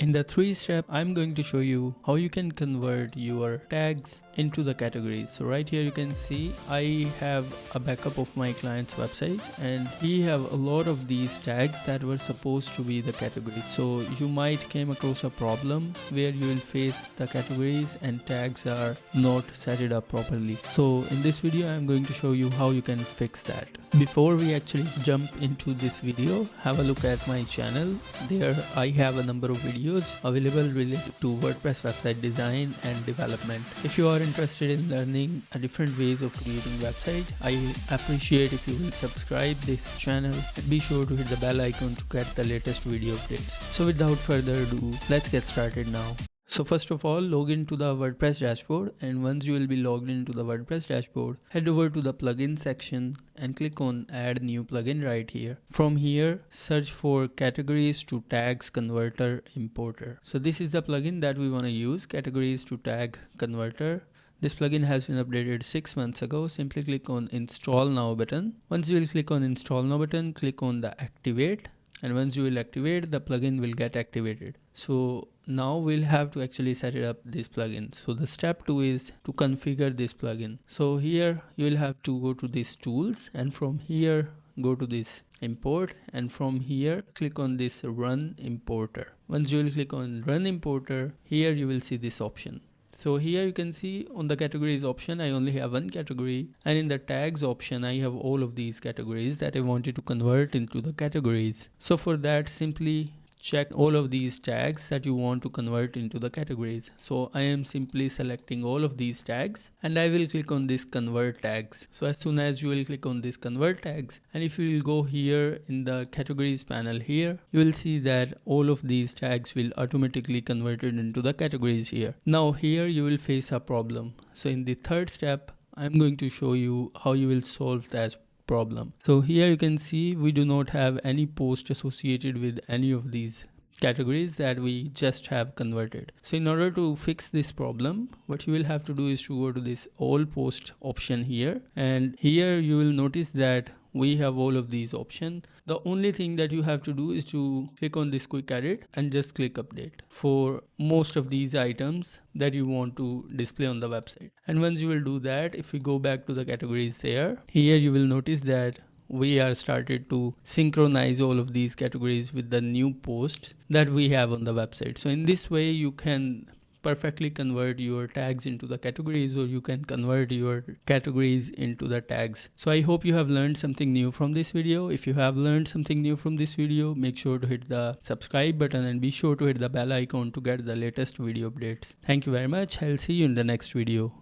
In the 3 step, I'm going to show you how you can convert your tags into the categories. So right here you can see I have a backup of my client's website and he have a lot of these tags that were supposed to be the categories. So you might came across a problem where you will face the categories and tags are not set it up properly. So in this video I'm going to show you how you can fix that. Before we actually jump into this video, have a look at my channel. There I have a number of videos available related to WordPress website design and development. If you are interested in learning different ways of creating website, I appreciate if you will subscribe this channel and be sure to hit the bell icon to get the latest video updates. So without further ado, let's get started now. So first of all, log into the WordPress dashboard, and once you will be logged into the WordPress dashboard, head over to the plugin section and click on add new plugin right here. From here, search for categories to tags converter importer. So this is the plugin that we want to use, categories to tag converter. This plugin has been updated 6 months ago. Simply click on install now button. Once you will click on install now button, click on the activate. And once you will activate, the plugin will get activated. So now we'll have to actually set it up this plugin. So the step 2 is to configure this plugin. So here you will have to go to this tools, and from here go to this import, and from here click on this run importer. Once you will click on run importer, here you will see this option. So here you can see on the categories option, I only have one category, and in the tags option, I have all of these categories that I wanted to convert into the categories. So for that, simply check all of these tags that you want to convert into the categories. So I am simply selecting all of these tags and I will click on this convert tags. So as soon as you will click on this convert tags, and if you will go here in the categories panel here, you will see that all of these tags will automatically converted into the categories here. Now here you will face a problem. So in the 3rd step, I'm going to show you how you will solve that problem. So here you can see we do not have any post associated with any of these categories that we just have converted. So in order to fix this problem, what you will have to do is to go to this all post option here, and here you will notice that we have all of these options. The only thing that you have to do is to click on this quick edit and just click update for most of these items that you want to display on the website. And once you will do that, if we go back to the categories here you will notice that we are started to synchronize all of these categories with the new post that we have on the website. So in this way you can perfectly convert your tags into the categories, or you can convert your categories into the tags. So I hope you have learned something new from this video. If you have learned something new from this video, make sure to hit the subscribe button and be sure to hit the bell icon to get the latest video updates. Thank you very much. I'll see you in the next video.